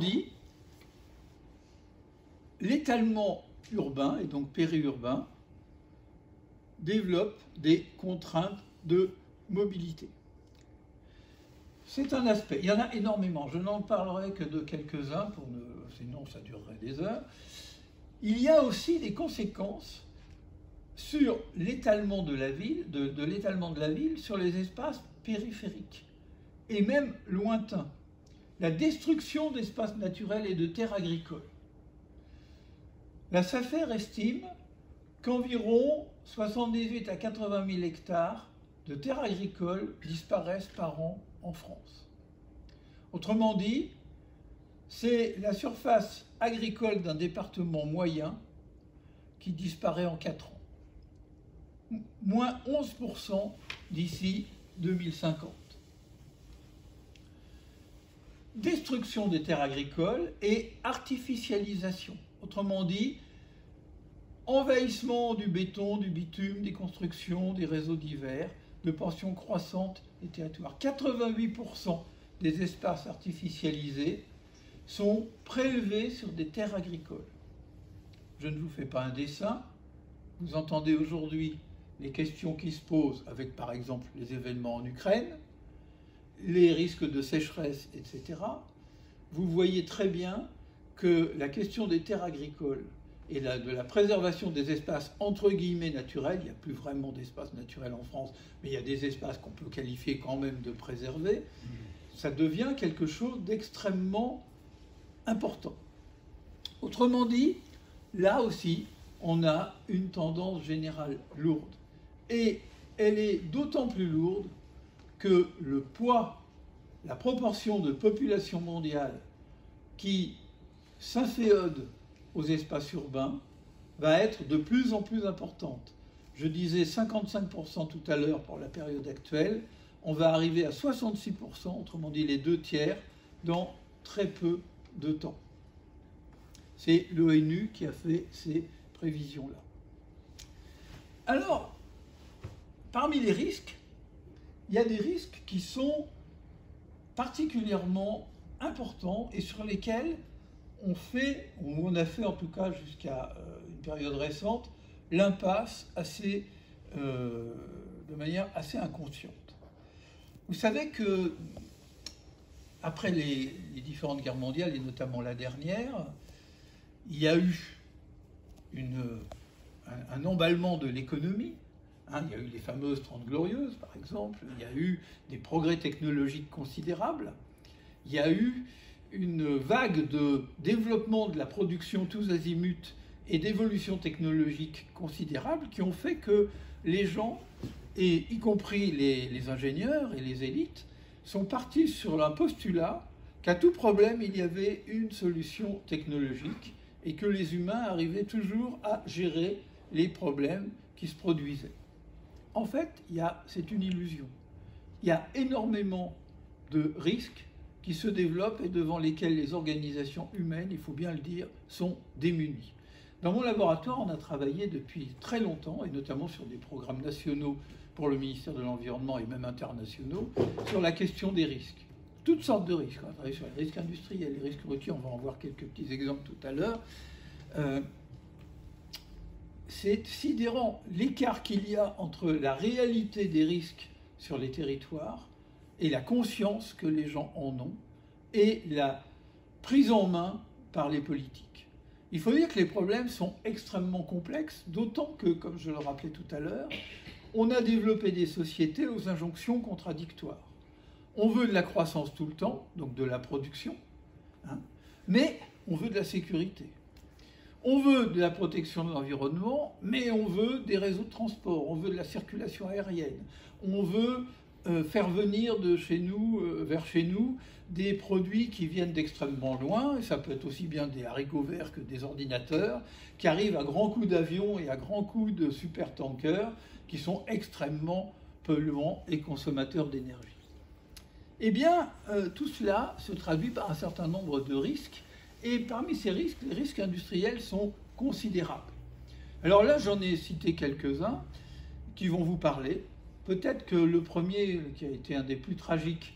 dit, l'étalement urbain et donc périurbain développe des contraintes de mobilité. C'est un aspect, il y en a énormément, je n'en parlerai que de quelques-uns, sinon ça durerait des heures. Il y a aussi des conséquences sur l'étalement de la ville, de l'étalement de la ville sur les espaces périphériques et même lointains. La destruction d'espaces naturels et de terres agricoles. La SAFER estime qu'environ 78 à 80 000 hectares de terres agricoles disparaissent par an en France. Autrement dit, c'est la surface agricole d'un département moyen qui disparaît en 4 ans. Moins 11% d'ici 2050. Destruction des terres agricoles et artificialisation. Autrement dit, envahissement du béton, du bitume, des constructions, des réseaux divers, de portions croissantes des territoires. 88% des espaces artificialisés sont prélevés sur des terres agricoles. Je ne vous fais pas un dessin. Vous entendez aujourd'hui les questions qui se posent avec, par exemple, les événements en Ukraine, les risques de sécheresse, etc. Vous voyez très bien que la question des terres agricoles et de la préservation des espaces entre guillemets naturels, il n'y a plus vraiment d'espaces naturels en France, mais il y a des espaces qu'on peut qualifier quand même de préservés, ça devient quelque chose d'extrêmement important. Autrement dit, là aussi, on a une tendance générale lourde. Et elle est d'autant plus lourde que le poids, la proportion de population mondiale qui s'inféode aux espaces urbains va être de plus en plus importante. Je disais 55% tout à l'heure pour la période actuelle, on va arriver à 66%, autrement dit les 2/3, dans très peu de temps. C'est l'ONU qui a fait ces prévisions-là. Alors, parmi les risques, il y a des risques qui sont particulièrement importants et sur lesquels on a fait en tout cas jusqu'à une période récente, l'impasse de manière assez inconsciente. Vous savez que après les différentes guerres mondiales, et notamment la dernière, il y a eu un emballement de l'économie. Il y a eu les fameuses 30 glorieuses, par exemple. Il y a eu des progrès technologiques considérables. Il y a eu une vague de développement de la production tous azimuts et d'évolution technologique considérable qui ont fait que les gens, et y compris les ingénieurs et les élites, sont partis sur un postulat qu'à tout problème, il y avait une solution technologique et que les humains arrivaient toujours à gérer les problèmes qui se produisaient. En fait, c'est une illusion. Il y a énormément de risques qui se développent et devant lesquels les organisations humaines, il faut bien le dire, sont démunies. Dans mon laboratoire, on a travaillé depuis très longtemps, et notamment sur des programmes nationaux pour le ministère de l'Environnement et même internationaux, sur la question des risques. Toutes sortes de risques. On a travaillé sur les risques industriels, les risques routiers, on va en voir quelques petits exemples tout à l'heure. C'est sidérant l'écart qu'il y a entre la réalité des risques sur les territoires et la conscience que les gens en ont et la prise en main par les politiques. Il faut dire que les problèmes sont extrêmement complexes, d'autant que, comme je le rappelais tout à l'heure, on a développé des sociétés aux injonctions contradictoires. On veut de la croissance tout le temps, donc de la production, mais on veut de la sécurité. On veut de la protection de l'environnement, mais on veut des réseaux de transport, on veut de la circulation aérienne, on veut faire venir de chez nous, vers chez nous, des produits qui viennent d'extrêmement loin, et ça peut être aussi bien des haricots verts que des ordinateurs, qui arrivent à grands coups d'avion et à grands coups de supertankers, qui sont extrêmement polluants et consommateurs d'énergie. Eh bien, tout cela se traduit par un certain nombre de risques, et parmi ces risques, les risques industriels sont considérables. Alors là, j'en ai cité quelques-uns qui vont vous parler. Peut-être que le premier, qui a été un des plus tragiques,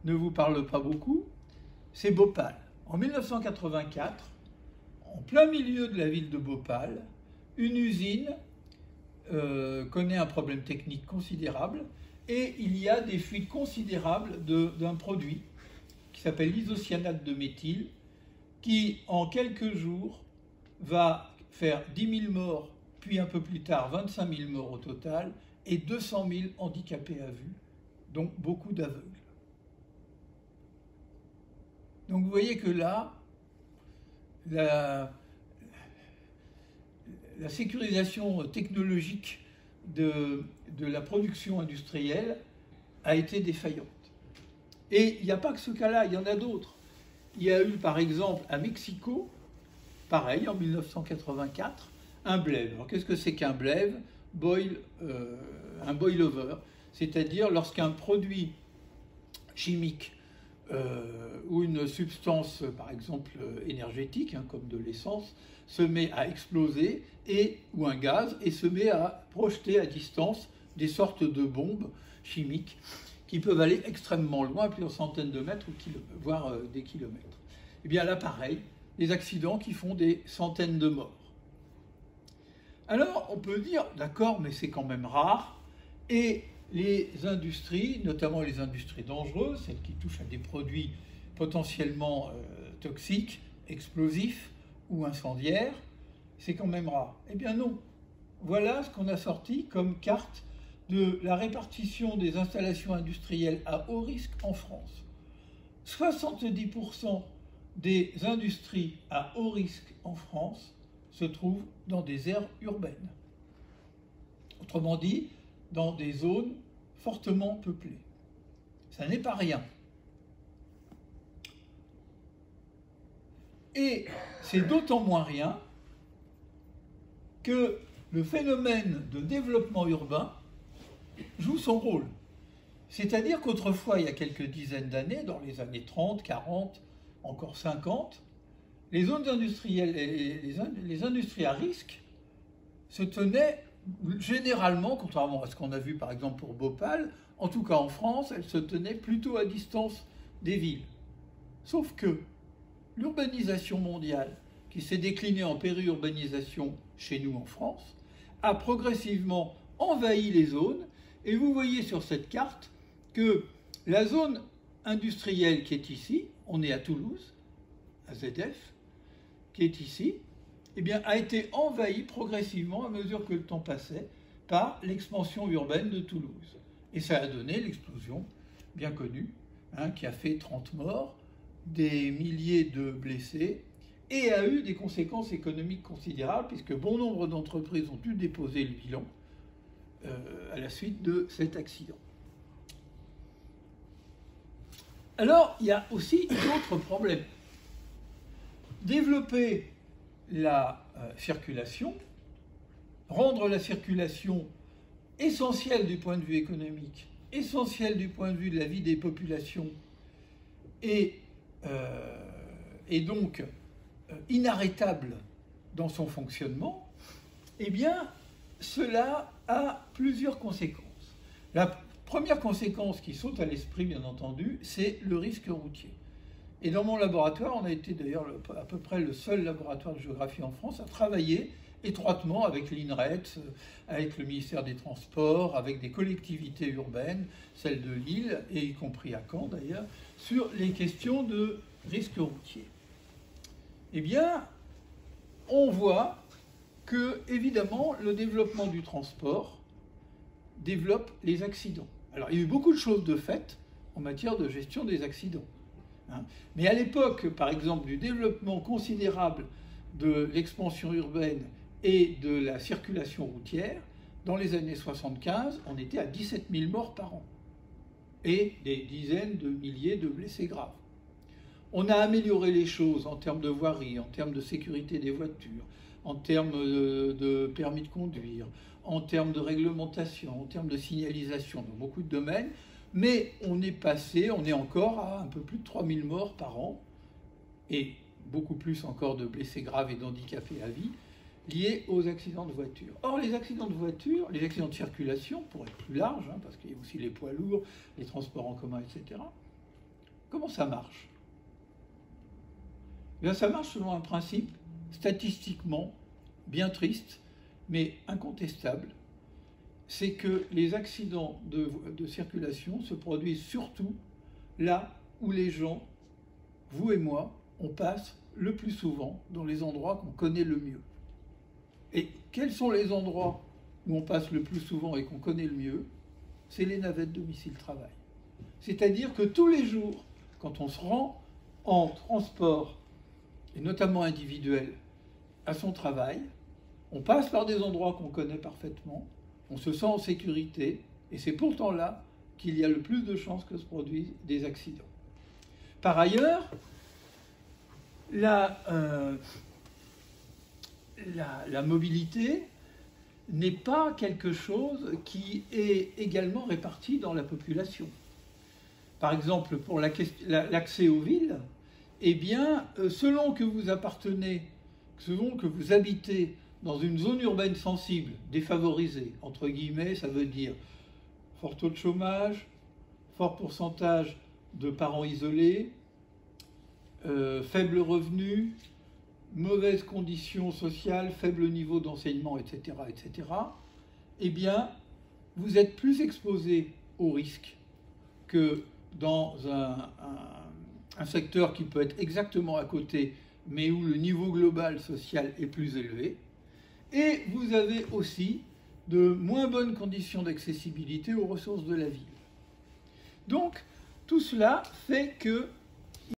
ne vous parle pas beaucoup, c'est Bhopal, En 1984, en plein milieu de la ville de Bhopal, une usine connaît un problème technique considérable et il y a des fuites considérables d'un produit qui s'appelle l'isocyanate de méthyle qui, en quelques jours, va faire 10 000 morts, puis un peu plus tard 25 000 morts au total et 200 000 handicapés à vue, donc beaucoup d'aveugles. Donc vous voyez que là, la sécurisation technologique de la production industrielle a été défaillante. Et il n'y a pas que ce cas-là, il y en a d'autres. Il y a eu par exemple à Mexico, pareil, en 1984, un blève. Alors qu'est-ce que c'est qu'un blève? Un boil-over, c'est-à-dire lorsqu'un produit chimique ou une substance, par exemple énergétique, comme de l'essence, se met à exploser, ou un gaz, et se met à projeter à distance des sortes de bombes chimiques qui peuvent aller extrêmement loin, plusieurs centaines de mètres, voire des kilomètres. Et bien là, pareil, des accidents qui font des centaines de morts. Alors, on peut dire, d'accord, mais c'est quand même rare, et les industries, notamment les industries dangereuses, celles qui touchent à des produits potentiellement toxiques, explosifs ou incendiaires, c'est quand même rare. Eh bien non. Voilà ce qu'on a sorti comme carte de la répartition des installations industrielles à haut risque en France. 70% des industries à haut risque en France se trouvent dans des aires urbaines. Autrement dit, dans des zones fortement peuplées. Ça n'est pas rien. Et c'est d'autant moins rien que le phénomène de développement urbain joue son rôle. C'est-à-dire qu'autrefois, il y a quelques dizaines d'années, dans les années 30, 40, encore 50, les zones industrielles et les industries à risque se tenaient généralement, contrairement à ce qu'on a vu par exemple pour Bhopal, en tout cas en France, elles se tenaient plutôt à distance des villes. Sauf que l'urbanisation mondiale, qui s'est déclinée en périurbanisation chez nous en France, a progressivement envahi les zones. Et vous voyez sur cette carte que la zone industrielle qui est ici, on est à Toulouse, à ZF, qui est ici, eh bien, a été envahie progressivement à mesure que le temps passait par l'expansion urbaine de Toulouse. Et ça a donné l'explosion bien connue, qui a fait 30 morts, des milliers de blessés, et a eu des conséquences économiques considérables, puisque bon nombre d'entreprises ont dû déposer le bilan à la suite de cet accident. Alors, il y a aussi d'autres problèmes. Développer la circulation, rendre la circulation essentielle du point de vue économique, essentielle du point de vue de la vie des populations, et donc inarrêtable dans son fonctionnement, eh bien, cela a plusieurs conséquences. La première conséquence qui saute à l'esprit, bien entendu, c'est le risque routier. Et dans mon laboratoire, on a été d'ailleurs à peu près le seul laboratoire de géographie en France à travailler étroitement avec l'INRET, avec le ministère des Transports, avec des collectivités urbaines, celles de Lille, et y compris à Caen d'ailleurs, sur les questions de risque routier. Eh bien, on voit que, évidemment, le développement du transport développe les accidents. Alors, il y a eu beaucoup de choses de faites en matière de gestion des accidents. Mais à l'époque, par exemple, du développement considérable de l'expansion urbaine et de la circulation routière, dans les années 75, on était à 17 000 morts par an et des dizaines de milliers de blessés graves. On a amélioré les choses en termes de voirie, en termes de sécurité des voitures, en termes de permis de conduire, en termes de réglementation, en termes de signalisation, dans beaucoup de domaines. Mais on est encore à un peu plus de 3000 morts par an, et beaucoup plus encore de blessés graves et d'handicapés à vie, liés aux accidents de voiture. Or, les accidents de voiture, les accidents de circulation, pour être plus large, parce qu'il y a aussi les poids lourds, les transports en commun, etc., comment ça marche? Eh bien, ça marche selon un principe statistiquement bien triste, mais incontestable. C'est que les accidents de circulation se produisent surtout là où les gens, vous et moi, on passe le plus souvent dans les endroits qu'on connaît le mieux. Et quels sont les endroits où on passe le plus souvent et qu'on connaît le mieux? C'est les navettes domicile-travail. C'est-à-dire que tous les jours, quand on se rend en transport, et notamment individuel, à son travail, on passe par des endroits qu'on connaît parfaitement, on se sent en sécurité, et c'est pourtant là qu'il y a le plus de chances que se produisent des accidents. Par ailleurs, la mobilité n'est pas quelque chose qui est également réparti dans la population. Par exemple, pour l'accès aux villes, eh bien, selon que vous appartenez, selon que vous habitez dans une zone urbaine sensible, défavorisée, entre guillemets, ça veut dire fort taux de chômage, fort pourcentage de parents isolés, faible revenu, mauvaises conditions sociales, faible niveau d'enseignement, etc., etc., eh bien, vous êtes plus exposé au risque que dans un secteur qui peut être exactement à côté, mais où le niveau global social est plus élevé. Et vous avez aussi de moins bonnes conditions d'accessibilité aux ressources de la ville. Donc, tout cela fait que